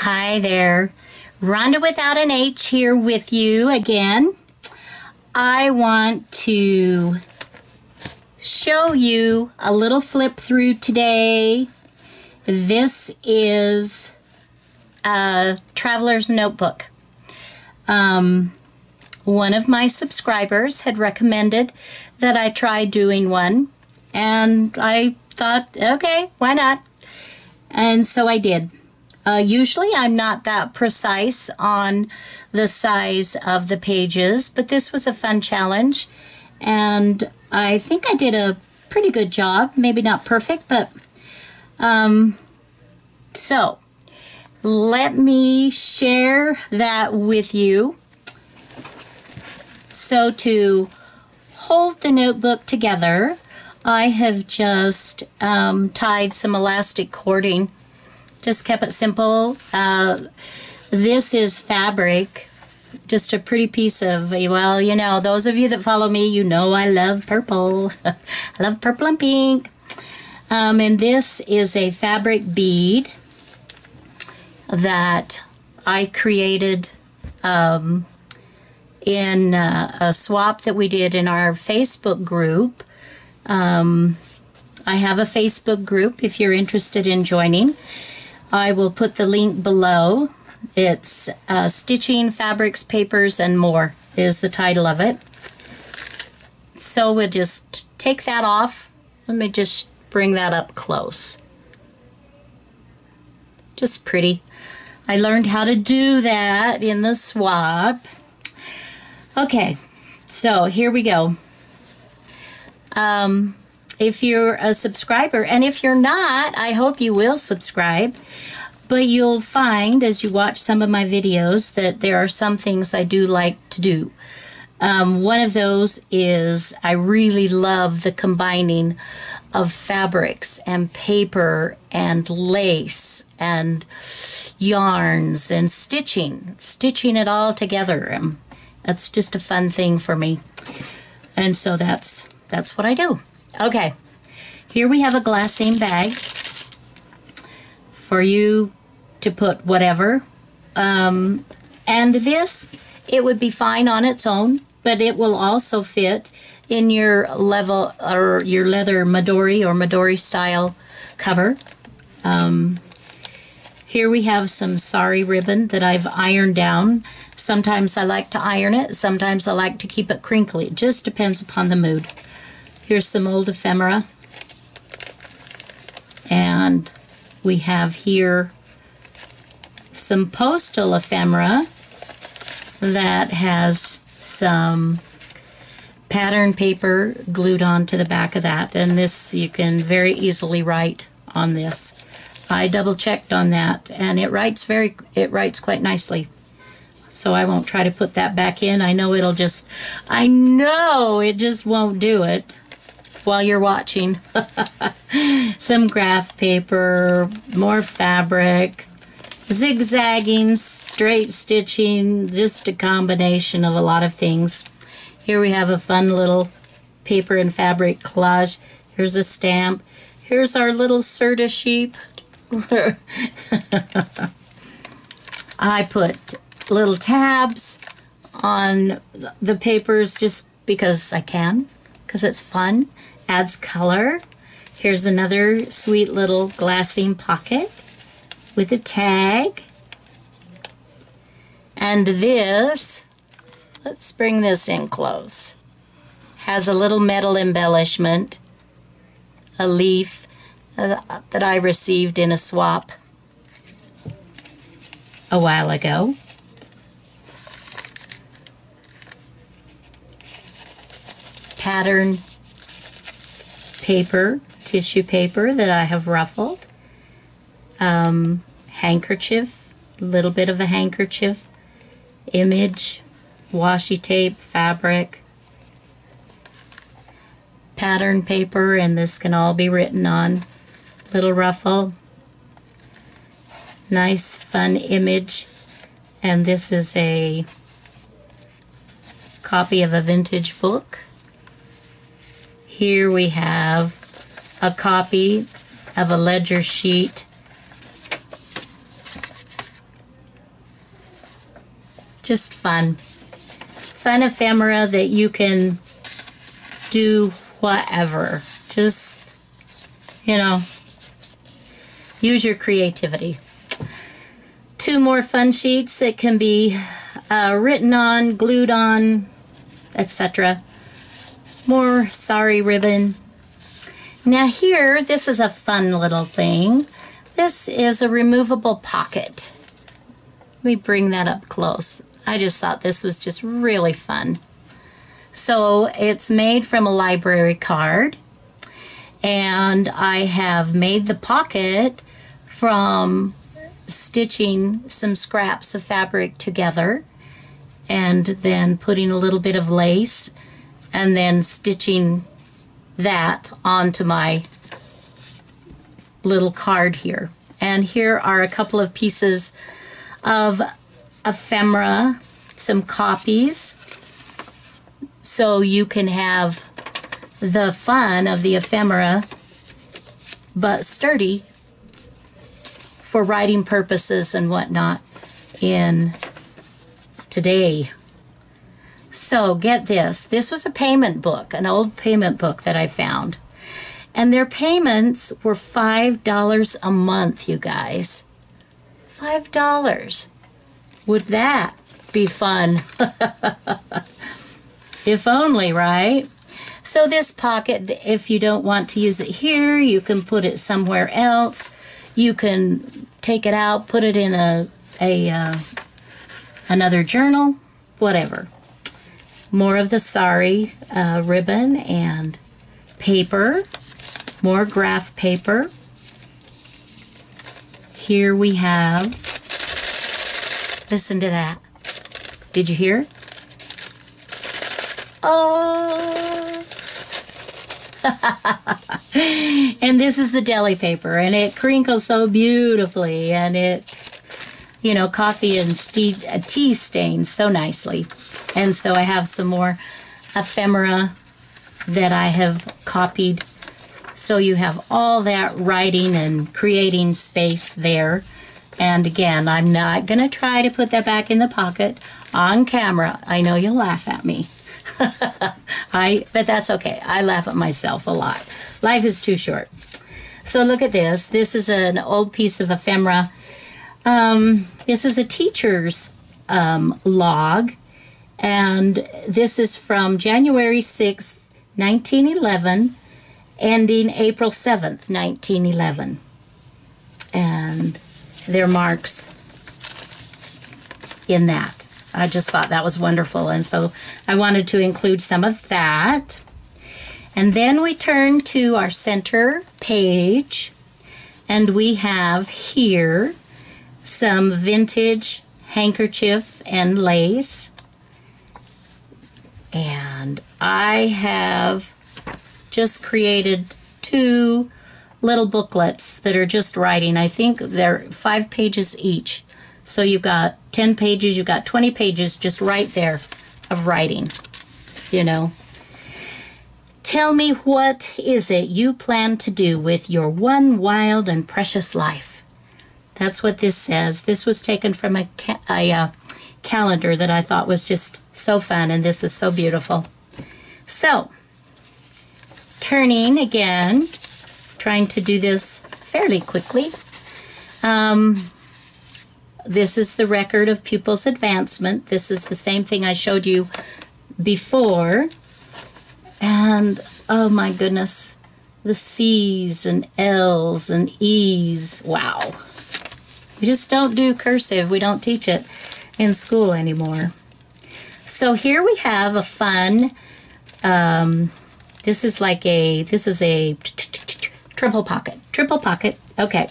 Hi there, Rhonda without an H here with you again. I want to show you a little flip through today. This is a traveler's notebook. One of my subscribers had recommended that I try doing one, and I thought, okay, why not? And so I did. Usually I'm not that precise on the size of the pages, but this was a fun challenge, and I think I did a pretty good job. Maybe not perfect, but so let me share that with you. So to hold the notebook together, I have just tied some elastic cording. Just kept it simple. This is fabric, just a pretty piece of, well, you know, those of you that follow me, you know I love purple. I love purple and pink. And this is a fabric bead that I created in a swap that we did in our Facebook group. I have a Facebook group if you're interested in joining. I will put the link below. It's Stitching, Fabrics, Papers, and More is the title of it. So we'll just take that off. Let me just bring that up close. Just pretty. I learned how to do that in the swap. Okay, so here we go. If you're a subscriber, and if you're not, I hope you will subscribe, but you'll find as you watch some of my videos that there are some things I do like to do. One of those is I really love the combining of fabrics and paper and lace and yarns and stitching it all together. That's just a fun thing for me. And so that's what I do. Okay, here we have a glassine bag for you to put whatever. And this, it would be fine on its own, but it will also fit in your level or your leather Midori or Midori style cover. Here we have some sari ribbon that I've ironed down. Sometimes I like to iron it, sometimes I like to keep it crinkly. It just depends upon the mood. Here's some old ephemera. And we have here some postal ephemera that has some pattern paper glued onto the back of that. And this, you can very easily write on this. I double checked on that, and it writes quite nicely. So I won't try to put that back in. I know it just won't do it while you're watching. Some graph paper, more fabric, zigzagging, straight stitching, just a combination of a lot of things. Here we have a fun little paper and fabric collage. Here's a stamp. Here's our little Serta sheep. I put little tabs on the papers just because I can, because it's fun, adds color. Here's another sweet little glassine pocket with a tag. And this, let's bring this in close, has a little metal embellishment, a leaf that I received in a swap a while ago. Pattern paper, tissue paper that I have ruffled. Handkerchief, a little bit of a handkerchief. Image, washi tape, fabric. Pattern paper, and this can all be written on. Little ruffle. Nice, fun image. And this is a copy of a vintage book. Here we have a copy of a ledger sheet Just fun. Fun ephemera that you can do whatever. Just, you know, use your creativity. 2 more fun sheets that can be written on, glued on, etc. More sari ribbon. Now here, this is a fun little thing. This is a removable pocket. Let me bring that up close. I just thought this was just really fun. So it's made from a library card, and I have made the pocket from stitching some scraps of fabric together and then putting a little bit of lace and then stitching that onto my little card here. And here are a couple of pieces of ephemera, some copies, so you can have the fun of the ephemera but sturdy for writing purposes and whatnot in today. So get this. This was a payment book, an old payment book that I found. And their payments were $5 a month, you guys. $5. Would that be fun? If only, right? So this pocket, if you don't want to use it here, you can put it somewhere else. You can take it out, put it in another journal, whatever. More of the sari ribbon and paper, more graph paper. Here we have, listen to that. Did you hear? Oh! And this is the deli paper, and it crinkles so beautifully, and it, you know, coffee and tea stains so nicely. And so I have some more ephemera that I have copied. So you have all that writing and creating space there. And again, I'm not going to try to put that back in the pocket on camera. I know you'll laugh at me. But that's okay. I laugh at myself a lot. Life is too short. So look at this. This is an old piece of ephemera. This is a teacher's log. And this is from January 6th, 1911, ending April 7th, 1911. And there are marks in that. I just thought that was wonderful, and so I wanted to include some of that. And then we turn to our center page, and we have here some vintage handkerchief and lace. And I have just created 2 little booklets that are just writing. I think they're 5 pages each. So you've got 10 pages, you've got 20 pages just right there of writing, you know. Tell me, what is it you plan to do with your one wild and precious life? That's what this says. This was taken from a calendar that I thought was just so fun, and this is so beautiful. So, turning again, trying to do this fairly quickly. This is the record of pupils' advancement. This is the same thing I showed you before. And, oh my goodness, the C's and L's and E's. Wow. We just don't do cursive. We don't teach it in school anymore. So here we have a fun, this is a triple pocket. Okay.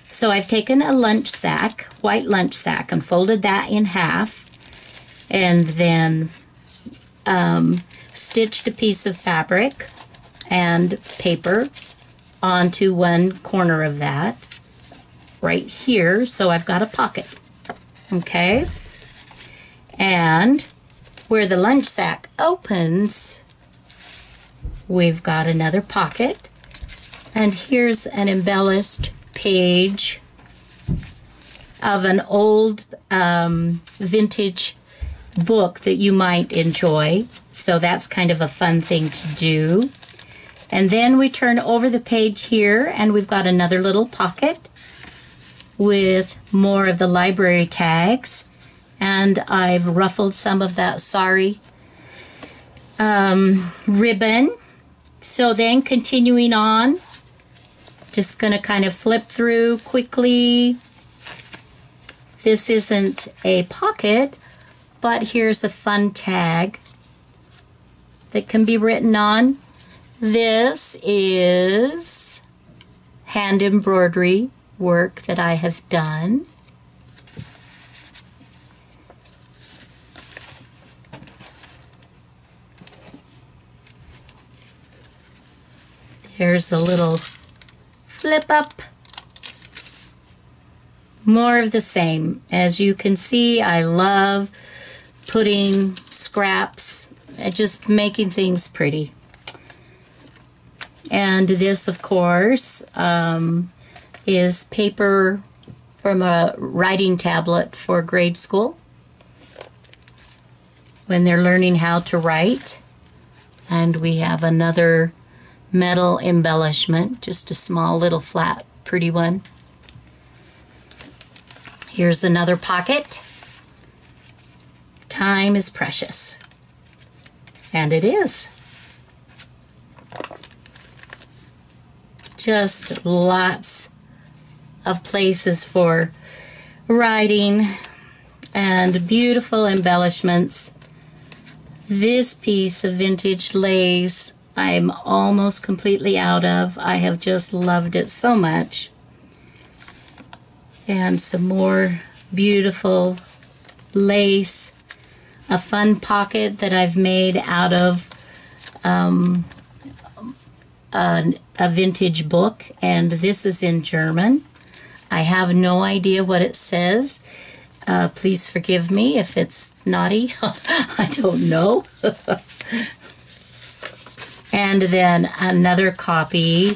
So I've taken a lunch sack, white lunch sack, and folded that in half, and then stitched a piece of fabric and paper onto one corner of that right here, so I've got a pocket. Okay? And where the lunch sack opens, we've got another pocket, and here's an embellished page of an old vintage book that you might enjoy. So that's kind of a fun thing to do. And then we turn over the page here, and we've got another little pocket with more of the library tags. And I've ruffled some of that sari ribbon. So then continuing on, just going to kind of flip through quickly. This isn't a pocket, but here's a fun tag that can be written on. This is hand embroidery work that I have done. Here's a little flip up. More of the same. As you can see, I love putting scraps and just making things pretty. And this, of course, is paper from a writing tablet for grade school when they're learning how to write. And we have another metal embellishment, just a small little flat pretty one. Here's another pocket. Time is precious, and it is. Just lots of places for writing and beautiful embellishments. This piece of vintage lace I'm almost completely out of. I have just loved it so much. And some more beautiful lace. A fun pocket that I've made out of a vintage book, and this is in German. I have no idea what it says. Please forgive me if it's naughty. I don't know. And then another copy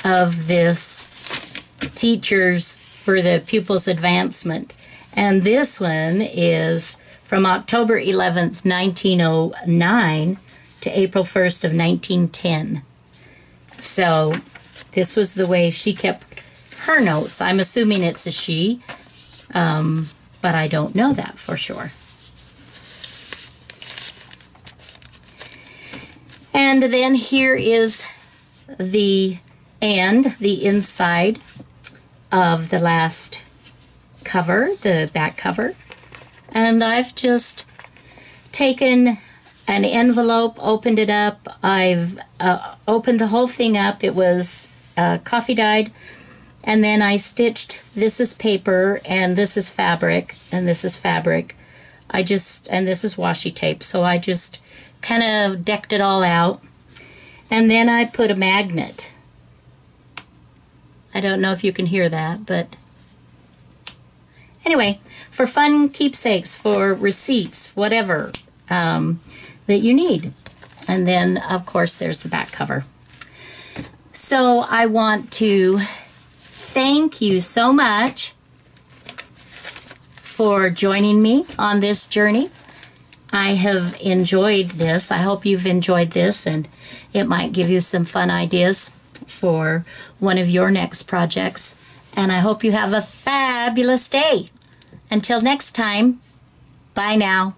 of this Teachers for the Pupils Advancement. And this one is from October 11th, 1909 to April 1st of 1910. So this was the way she kept her notes. I'm assuming it's a she, but I don't know that for sure. And then here is the inside of the last cover, the back cover. And I've just taken an envelope, opened it up. I've opened the whole thing up. It was coffee dyed. And then I stitched, this is paper, and this is fabric, and this is fabric. And this is washi tape. So I just kind of decked it all out. And then I put a magnet. I don't know if you can hear that, but anyway, for fun keepsakes, for receipts, whatever that you need. And then, of course, there's the back cover. So I want to thank you so much for joining me on this journey. I have enjoyed this. I hope you've enjoyed this, and it might give you some fun ideas for one of your next projects. And I hope you have a fabulous day. Until next time, bye now.